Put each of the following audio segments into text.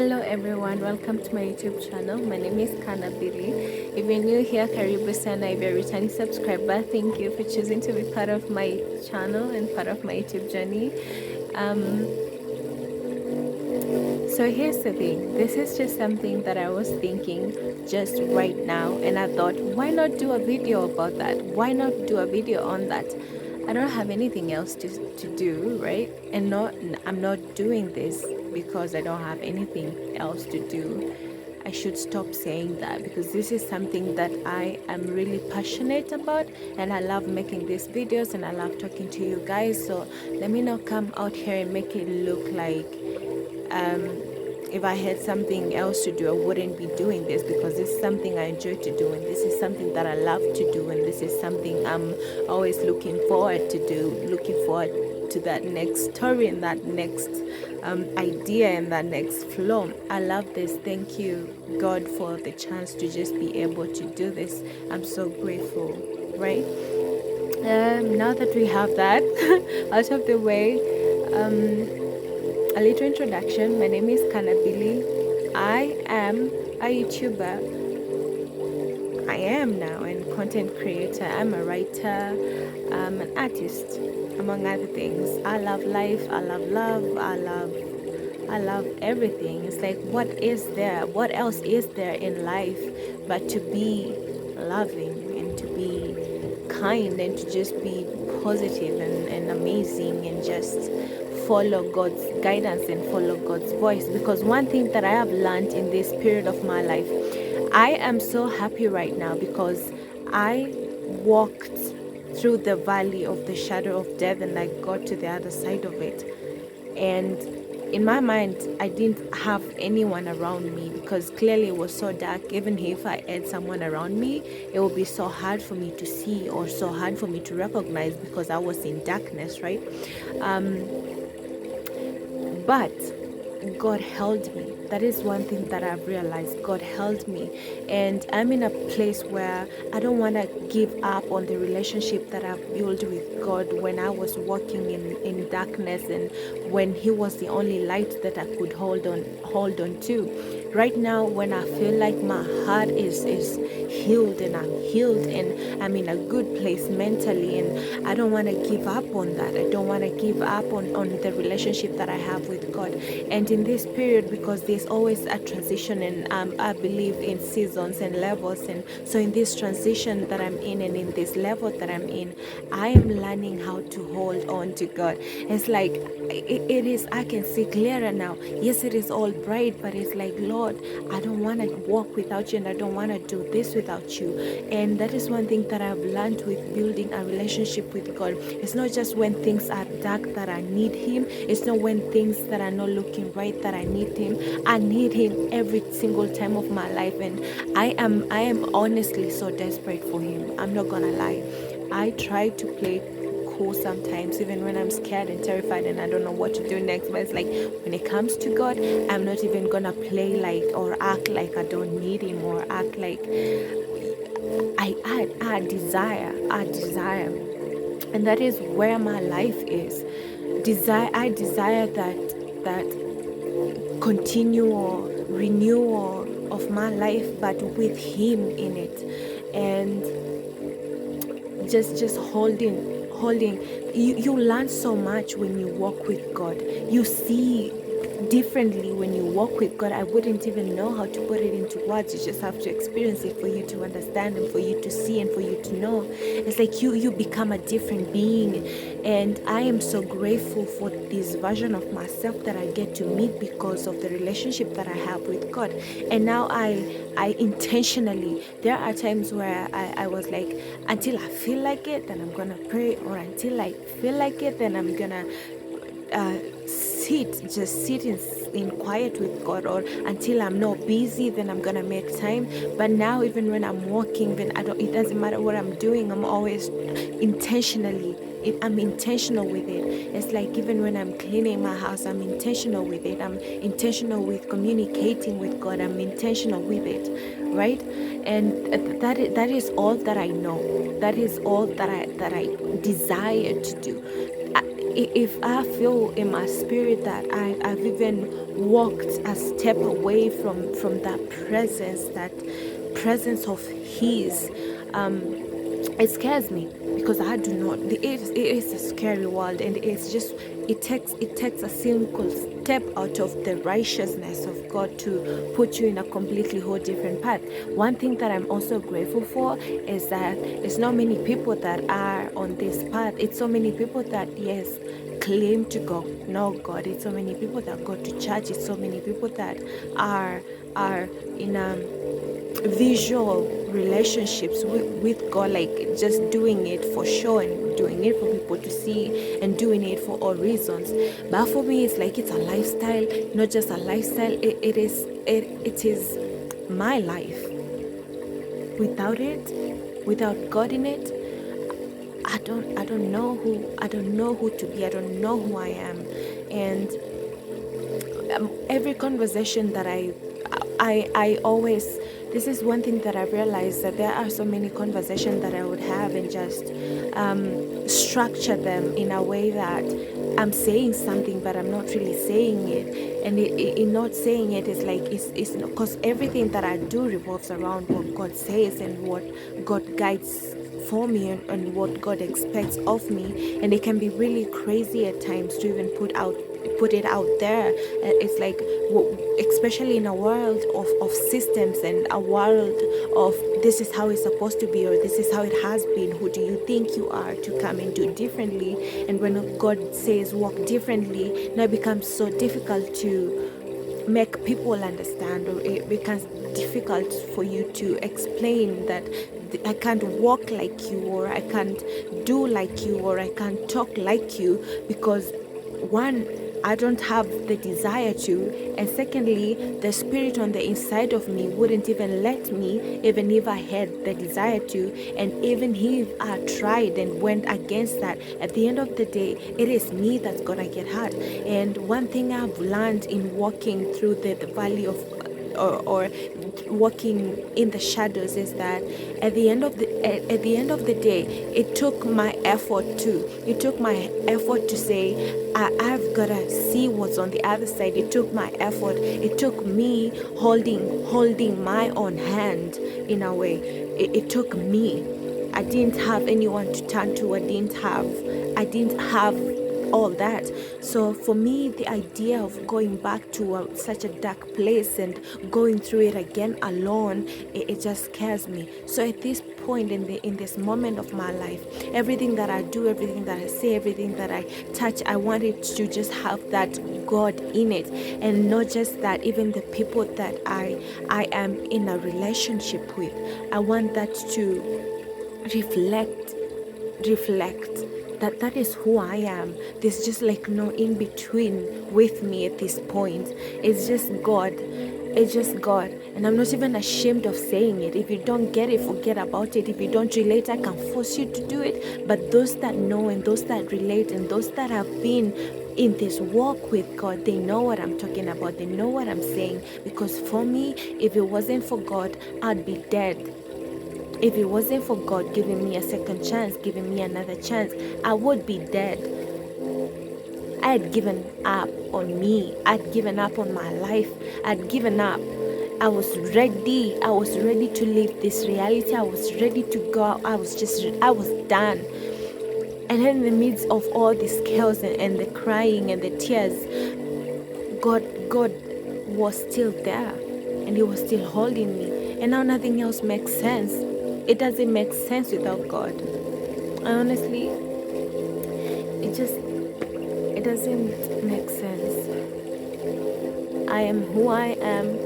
Hello everyone, welcome to my YouTube channel. My name is Kana Billy. If you're new here, karibu sana. If you're a returning subscriber, thank you for choosing to be part of my channel and part of my YouTube journey. Um, so here's the thing. This is just something that I was thinking just right now, and I thought, why not do a video about that? Why not do a video on that? I don't have anything else to do, right? And I'm not doing this because I don't have anything else to do. I should stop saying that because this is something that I am really passionate about, and I love making these videos and I love talking to you guys. So let me not come out here and make it look like if I had something else to do, I wouldn't be doing this because this is something I enjoy to do, and this is something that I love to do, and this is something I'm always looking forward to do, looking forward to that next story and that next idea and that next flow. I love this. Thank you, God, for the chance to just be able to do this. I'm so grateful, right? Now that we have that out of the way, a little introduction. My name is Kanabili. I am a YouTuber. I am now a content creator. I'm a writer. I'm an artist, among other things. I love life. I love love. I love everything. It's like, what is there? What else is there in life but to be loving and to be kind and to just be positive and amazing and just follow God's guidance and follow God's voice. Because one thing that I have learned in this period of my life, I am so happy right now because I walked through the valley of the shadow of death and I got to the other side of it. And in my mind, I didn't have anyone around me because clearly it was so dark. Even if I had someone around me, it would be so hard for me to see or so hard for me to recognize because I was in darkness, right? But God held me. That is one thing that I've realized. God held me. And I'm in a place where I don't want to give up on the relationship that I've built with God when I was walking in darkness and when He was the only light that I could hold on to. Right now, when I feel like my heart is healed and I'm healed and I'm in a good place mentally, and I don't want to give up on that. I don't want to give up on the relationship that I have with God. And in this period, because there's always a transition, and I believe in seasons and levels, and so in this transition that I'm in and in this level that I'm in, I am learning how to hold on to God. It's like it is, I can see clearer now. Yes, it is all bright, but it's like, Lord, I don't want to walk without you, and I don't want to do this without you. And that is one thing that I've learned with building a relationship with God. It's not just when things are dark that I need Him. It's not when things that are not looking right that I need Him. I need Him every single time of my life, and I am honestly so desperate for Him. I'm not gonna lie. I try to play cool sometimes, even when I'm scared and terrified and I don't know what to do next. But it's like, when it comes to God, I'm not even gonna play like or act like I don't need Him or act like I desire, and that is where my life is. I desire that continual renewal of my life, but with Him in it, and just holding. You learn so much when you walk with God. You see differently when you walk with God. I wouldn't even know how to put it into words. You just have to experience it for you to understand and for you to see and for you to know. It's like you become a different being, and I am so grateful for this version of myself that I get to meet because of the relationship that I have with God. And now I intentionally, there are times where I was like, until I feel like it, then I'm gonna pray, or until I feel like it, then I'm gonna sit in quiet with God, or until I'm not busy, then I'm gonna make time. But now, even when I'm walking, then it doesn't matter what I'm doing. I'm always I'm intentional with it. It's like, even when I'm cleaning my house, I'm intentional with it. I'm intentional with communicating with God. I'm intentional with it, right? And that is all that I know. That is all that I desire to do. if I feel in my spirit that I've even walked a step away from that presence of His, it scares me, because I do not. It is a scary world, and it takes a single step out of the righteousness of God to put you in a completely whole different path. One thing that I'm also grateful for is that it's not many people that are on this path. It's so many people that, yes, claim to go no God. It's so many people that go to church. It's so many people that are in visual relationships with God, like just doing it for show and doing it for people to see and doing it for all reasons. But for me, it's like it's a lifestyle, not just a lifestyle. It is my life. Without God in it, I don't know who to be. I don't know who I am. And every conversation that I always, this is one thing that I realized, that there are so many conversations that I would have and just structure them in a way that I'm saying something but I'm not really saying it. And in not saying it is like, it's because everything that I do revolves around what God says and what God guides for me, and what God expects of me. And it can be really crazy at times to even put it out there. It's like, especially in a world of systems and a world of, this is how it's supposed to be, or this is how it has been. Who do you think you are to come and do differently? And when God says walk differently, now it becomes so difficult to make people understand, or it becomes difficult for you to explain that I can't walk like you, or I can't do like you, or I can't talk like you, because one, I don't have the desire to, and secondly, the spirit on the inside of me wouldn't even let me, even if I had the desire to. And even if I tried and went against that, at the end of the day, it is me that's gonna get hurt. And one thing I've learned in walking through the valley of, or walking in the shadows, is that at the end of the day, it took my effort to say, I've gotta see what's on the other side. It took my effort. It took me holding my own hand in a way. It took me. I didn't have anyone to turn to. I didn't have all that. So for me, the idea of going back to such a dark place and going through it again alone, it just scares me. So at this point in this moment of my life, everything that I do, everything that I say, everything that I touch, I want it to just have that God in it. And not just that, even the people that I am in a relationship with, I want that to reflect that is who I am. There's just like no in between with me at this point. It's just God. It's just God. And I'm not even ashamed of saying it. If you don't get it, forget about it. If you don't relate, I can force you to do it. But those that know, and those that relate, and those that have been in this walk with God, they know what I'm talking about. They know what I'm saying. Because for me, if it wasn't for God, I'd be dead. If it wasn't for God giving me a second chance, giving me another chance, I would be dead. I had given up on me. I'd given up on my life. I'd given up. I was ready. I was ready to leave this reality. I was ready to go. I was done. And then in the midst of all this chaos and the crying and the tears, God was still there, and He was still holding me. And now nothing else makes sense. It doesn't make sense without God. Honestly, it doesn't make sense. I am who I am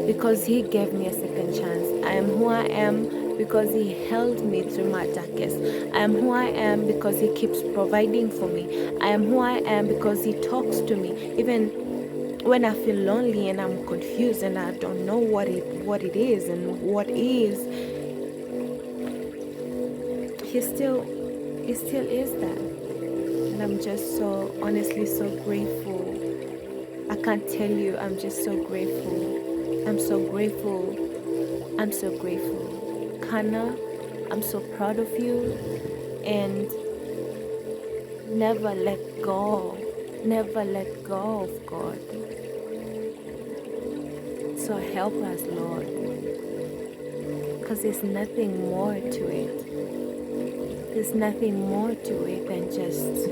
because He gave me a second chance. I am who I am because He held me through my darkest. I am who I am because He keeps providing for me. I am who I am because He talks to me. Even when I feel lonely and I'm confused and I don't know what it is and what is, He still is that. And I'm just so, honestly, so grateful. I can't tell you, I'm just so grateful. I'm so grateful. I'm so grateful. Kana, I'm so proud of you. And Never let go. Never let go of God. So help us, Lord, because there's nothing more to it. There's nothing more to it than just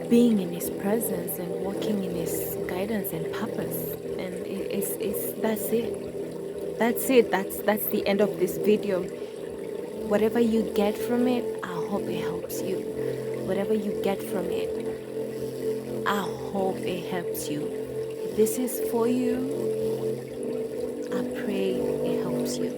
being in His presence and walking in His guidance and purpose. And it's that's it. That's it. That's the end of this video. Whatever you get from it, I hope it helps you. Whatever you get from it, I hope it helps you. If this is for you, I pray it helps you.